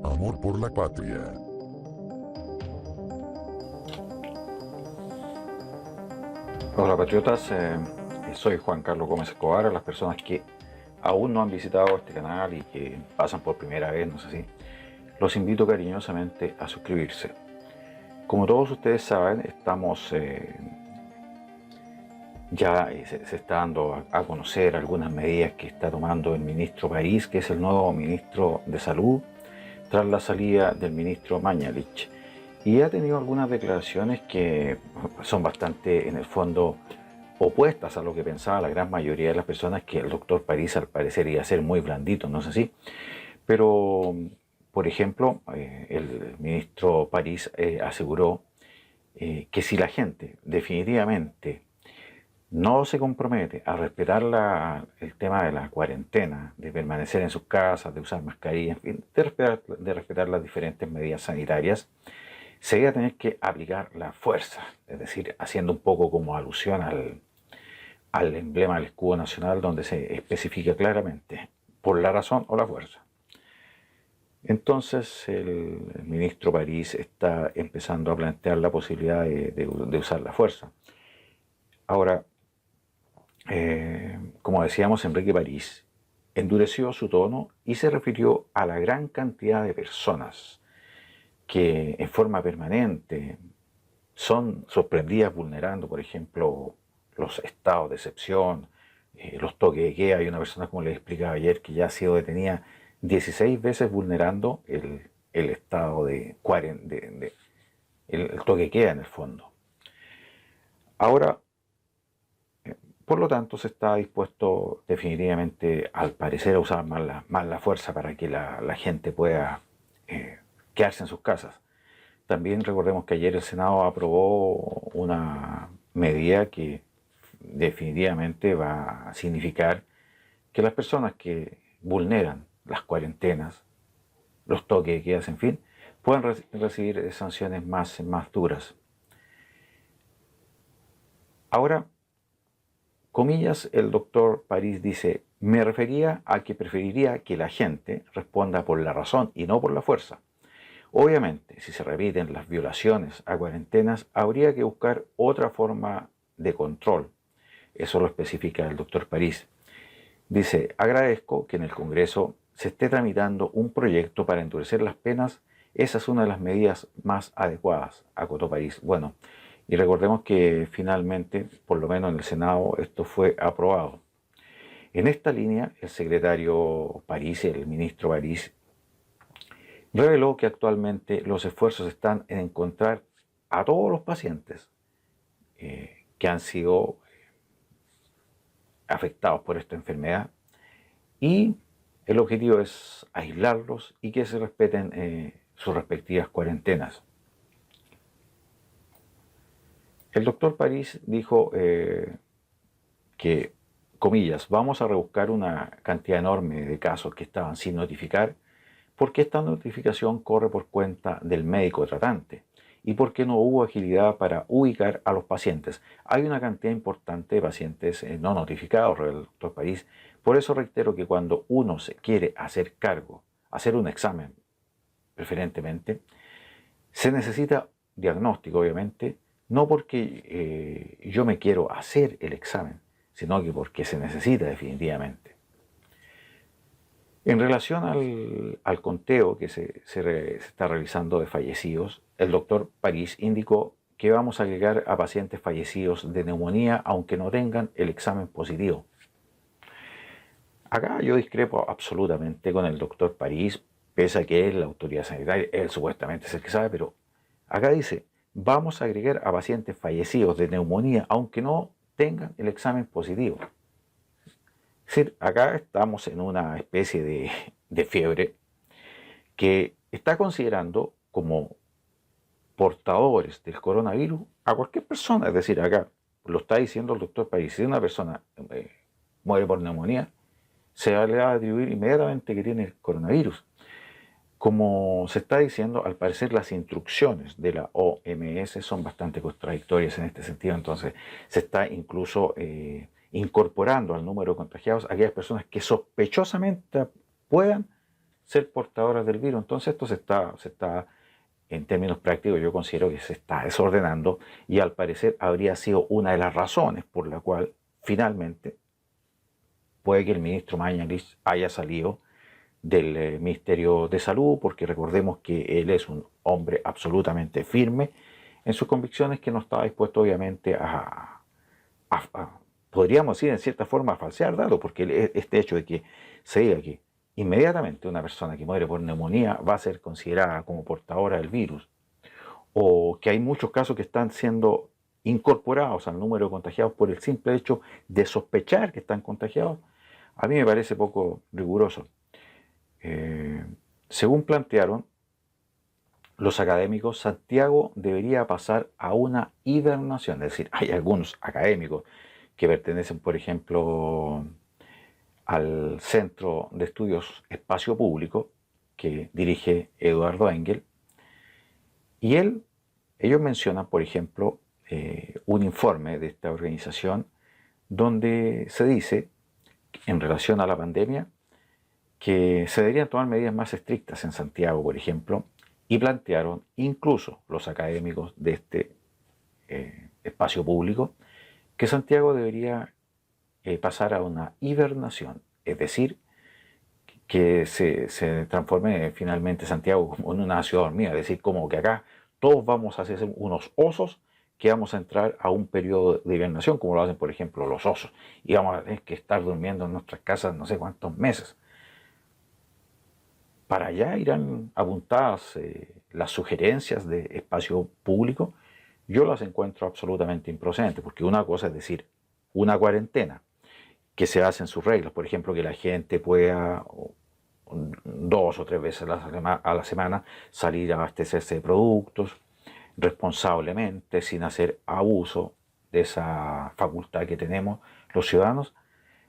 Amor por la patria. Hola patriotas, soy Juan Carlos Gómez Escobar. A las personas que aún no han visitado este canal y que pasan por primera vez, no sé si, los invito cariñosamente a suscribirse. Como todos ustedes saben, estamos se está dando a conocer algunas medidas que está tomando el ministro París, que es el nuevo ministro de Salud, tras la salida del ministro Mañalich. Y ha tenido algunas declaraciones que son bastante, en el fondo, opuestas a lo que pensaba la gran mayoría de las personas, que el doctor París al parecer iba a ser muy blandito, no sé si. Pero, por ejemplo, el ministro París aseguró que si la gente definitivamente no se compromete a respetar el tema de la cuarentena, de permanecer en sus casas, de usar mascarilla, en fin, de respetar las diferentes medidas sanitarias, se iba a tener que aplicar la fuerza, es decir, haciendo un poco como alusión al emblema del escudo nacional, donde se especifica claramente por la razón o la fuerza. Entonces el ministro París está empezando a plantear la posibilidad de usar la fuerza. Ahora, como decíamos, Enrique París endureció su tono y se refirió a la gran cantidad de personas que en forma permanente son sorprendidas vulnerando, por ejemplo, los estados de excepción, los toques de queda. Hay una persona, como les explicaba ayer, que ya ha sido detenida 16 veces vulnerando el estado el toque de queda en el fondo. Ahora, por lo tanto, se está dispuesto definitivamente, al parecer, a usar más la fuerza para que la gente pueda quedarse en sus casas. También recordemos que ayer el Senado aprobó una medida que definitivamente va a significar que las personas que vulneran las cuarentenas, los toques de queda, en fin, puedan recibir sanciones más duras. Ahora, comillas, el doctor París dice: me refería a que preferiría que la gente responda por la razón y no por la fuerza. Obviamente, si se repiten las violaciones a cuarentenas, habría que buscar otra forma de control. Eso lo especifica el doctor París. Dice: agradezco que en el Congreso se esté tramitando un proyecto para endurecer las penas. Esa es una de las medidas más adecuadas, acotó París. Bueno, y recordemos que finalmente, por lo menos en el Senado, esto fue aprobado. En esta línea, el secretario París, el ministro París, reveló que actualmente los esfuerzos están en encontrar a todos los pacientes que han sido afectados por esta enfermedad, y el objetivo es aislarlos y que se respeten sus respectivas cuarentenas. El doctor París dijo que, comillas, vamos a rebuscar una cantidad enorme de casos que estaban sin notificar, porque esta notificación corre por cuenta del médico tratante y porque no hubo agilidad para ubicar a los pacientes. Hay una cantidad importante de pacientes no notificados, el doctor París. Por eso reitero que cuando uno se quiere hacer cargo, hacer un examen preferentemente, se necesita diagnóstico, obviamente, no porque yo me quiero hacer el examen, sino que porque se necesita definitivamente. En relación al conteo que se está realizando de fallecidos, el doctor París indicó que vamos a agregar a pacientes fallecidos de neumonía aunque no tengan el examen positivo. Acá yo discrepo absolutamente con el doctor París, pese a que es la autoridad sanitaria, él supuestamente es el que sabe, pero acá dice: vamos a agregar a pacientes fallecidos de neumonía aunque no tengan el examen positivo. Es decir, acá estamos en una especie de fiebre que está considerando como portadores del coronavirus a cualquier persona. Es decir, acá lo está diciendo el doctor París: si una persona muere por neumonía, se le va a atribuir inmediatamente que tiene el coronavirus. Como se está diciendo, al parecer las instrucciones de la OMS son bastante contradictorias en este sentido. Entonces se está incluso incorporando al número de contagiados a aquellas personas que sospechosamente puedan ser portadoras del virus. Entonces esto se está, en términos prácticos, yo considero que se está desordenando y al parecer habría sido una de las razones por la cual finalmente puede que el ministro Mañalich haya salido del Ministerio de Salud, porque recordemos que él es un hombre absolutamente firme en sus convicciones, que no estaba dispuesto obviamente podríamos decir en cierta forma a falsear datos, porque este hecho de que se diga que inmediatamente una persona que muere por neumonía va a ser considerada como portadora del virus, o que hay muchos casos que están siendo incorporados al número de contagiados por el simple hecho de sospechar que están contagiados, a mí me parece poco riguroso. Según plantearon los académicos, Santiago debería pasar a una hibernación. Es decir, hay algunos académicos que pertenecen, por ejemplo, al Centro de Estudios Espacio Público, que dirige Eduardo Engel, y ellos mencionan, por ejemplo, un informe de esta organización donde se dice, en relación a la pandemia, que se deberían tomar medidas más estrictas en Santiago, por ejemplo, y plantearon incluso los académicos de este espacio público que Santiago debería pasar a una hibernación, es decir, que se transforme finalmente Santiago como en una ciudad dormida, es decir, como que acá todos vamos a ser unos osos que vamos a entrar a un periodo de hibernación, como lo hacen, por ejemplo, los osos, y vamos a tener que estar durmiendo en nuestras casas no sé cuántos meses. Para allá irán apuntadas las sugerencias de espacio público. Yo las encuentro absolutamente improcedentes, porque una cosa es decir, una cuarentena que se hace en sus reglas, por ejemplo, que la gente pueda 2 o 3 veces a la semana salir a abastecerse de productos responsablemente, sin hacer abuso de esa facultad que tenemos los ciudadanos.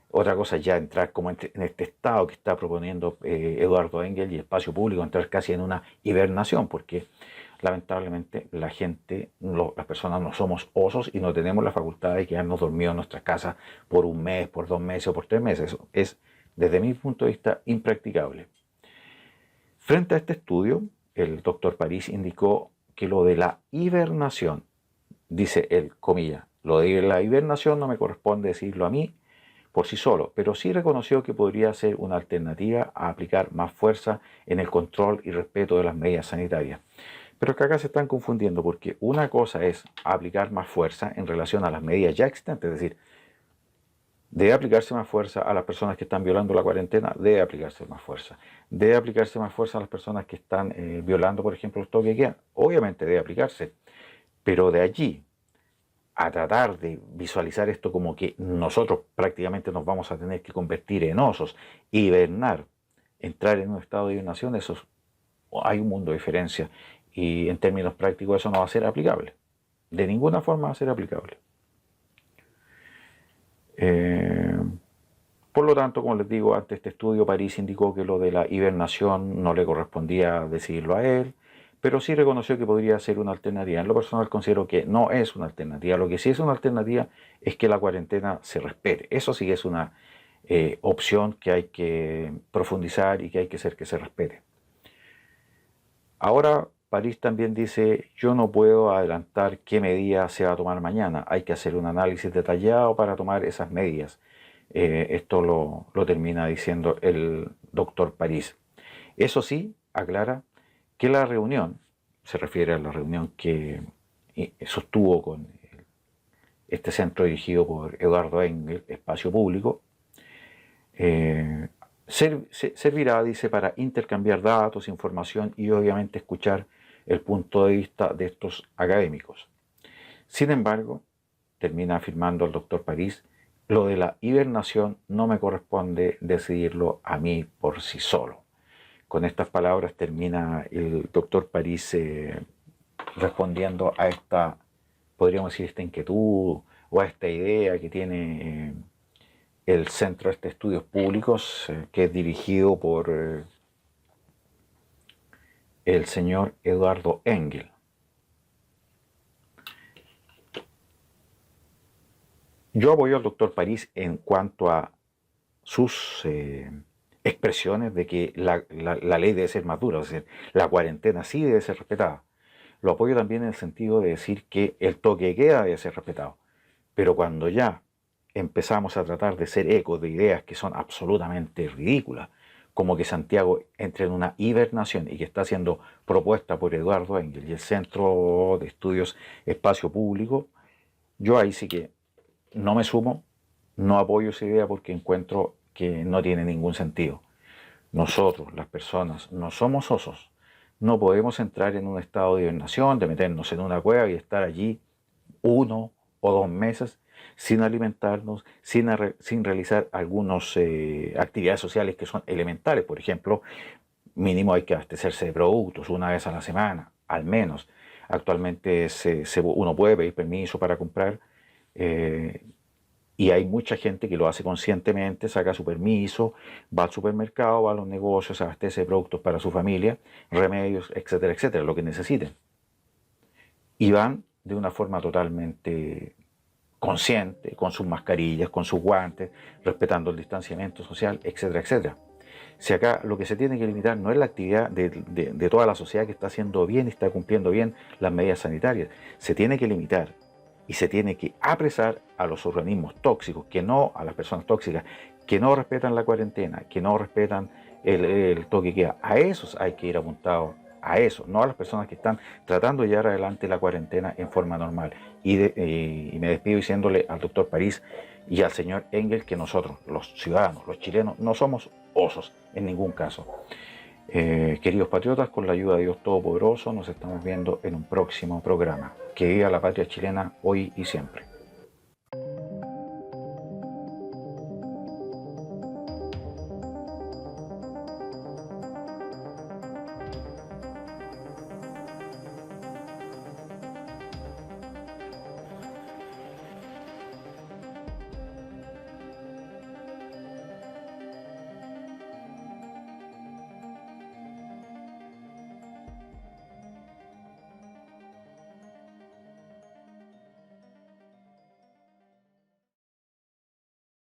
Otra cosa es ya entrar como en este estado que está proponiendo Eduardo Engel y Espacio Público, entrar casi en una hibernación, porque lamentablemente la gente, las personas no somos osos y no tenemos la facultad de quedarnos dormidos en nuestras casas por un mes, por 2 meses o por 3 meses. Eso es, desde mi punto de vista, impracticable. Frente a este estudio, el doctor París indicó que lo de la hibernación, dice él, comilla, lo de la hibernación no me corresponde decirlo a mí por sí solo, pero sí reconoció que podría ser una alternativa a aplicar más fuerza en el control y respeto de las medidas sanitarias. Pero que acá se están confundiendo, porque una cosa es aplicar más fuerza en relación a las medidas ya existentes, es decir, debe aplicarse más fuerza a las personas que están violando la cuarentena, debe aplicarse más fuerza. Debe aplicarse más fuerza a las personas que están violando, por ejemplo, el toque de queda. Obviamente debe aplicarse, pero de allí a tratar de visualizar esto como que nosotros prácticamente nos vamos a tener que convertir en osos, hibernar, entrar en un estado de hibernación, eso hay un mundo de diferencia y en términos prácticos eso no va a ser aplicable. De ninguna forma va a ser aplicable. Por lo tanto, como les digo, ante este estudio París indicó que lo de la hibernación no le correspondía decidirlo a él, pero sí reconoció que podría ser una alternativa. En lo personal considero que no es una alternativa. Lo que sí es una alternativa es que la cuarentena se respete. Eso sí es una opción que hay que profundizar y que hay que hacer que se respete. Ahora, París también dice, yo no puedo adelantar qué medida se va a tomar mañana. Hay que hacer un análisis detallado para tomar esas medidas. Esto lo termina diciendo el doctor París. Eso sí, aclara que la reunión, se refiere a la reunión que sostuvo con este centro dirigido por Eduardo Engel, Espacio Público, servirá, dice, para intercambiar datos, información y obviamente escuchar el punto de vista de estos académicos. Sin embargo, termina afirmando el doctor París, lo de la hibernación no me corresponde decidirlo a mí por sí solo. Con estas palabras termina el doctor París respondiendo a esta, podríamos decir, esta inquietud o a esta idea que tiene el Centro de Estudios Públicos, que es dirigido por el señor Eduardo Engel. Yo apoyo al doctor París en cuanto a sus expresiones de que la ley debe ser más dura, es decir, la cuarentena sí debe ser respetada. Lo apoyo también en el sentido de decir que el toque de queda debe ser respetado. Pero cuando ya empezamos a tratar de ser eco de ideas que son absolutamente ridículas, como que Santiago entre en una hibernación y que está siendo propuesta por Eduardo Engel y el Centro de Estudios Espacio Público, yo ahí sí que no me sumo, no apoyo esa idea porque encuentro que no tiene ningún sentido. Nosotros, las personas, no somos osos. No podemos entrar en un estado de hibernación, de meternos en una cueva y estar allí 1 o 2 meses sin alimentarnos, sin realizar algunas actividades sociales que son elementales. Por ejemplo, mínimo hay que abastecerse de productos una vez a la semana, al menos. Actualmente uno puede pedir permiso para comprar y hay mucha gente que lo hace conscientemente, saca su permiso, va al supermercado, va a los negocios, abastece de productos para su familia, remedios, etcétera, etcétera, lo que necesiten. Y van de una forma totalmente consciente, con sus mascarillas, con sus guantes, respetando el distanciamiento social, etcétera, etcétera. Si acá lo que se tiene que limitar no es la actividad de toda la sociedad que está haciendo bien y está cumpliendo bien las medidas sanitarias, se tiene que limitar y se tiene que apresar a los organismos tóxicos, que no a las personas tóxicas, que no respetan la cuarentena, que no respetan el toque que queda. A esos hay que ir apuntados, a eso, no a las personas que están tratando de llevar adelante la cuarentena en forma normal. Y me despido diciéndole al doctor París y al señor Engel que nosotros, los ciudadanos, los chilenos, no somos osos en ningún caso. Queridos patriotas, con la ayuda de Dios Todopoderoso, nos estamos viendo en un próximo programa. Que viva la patria chilena hoy y siempre.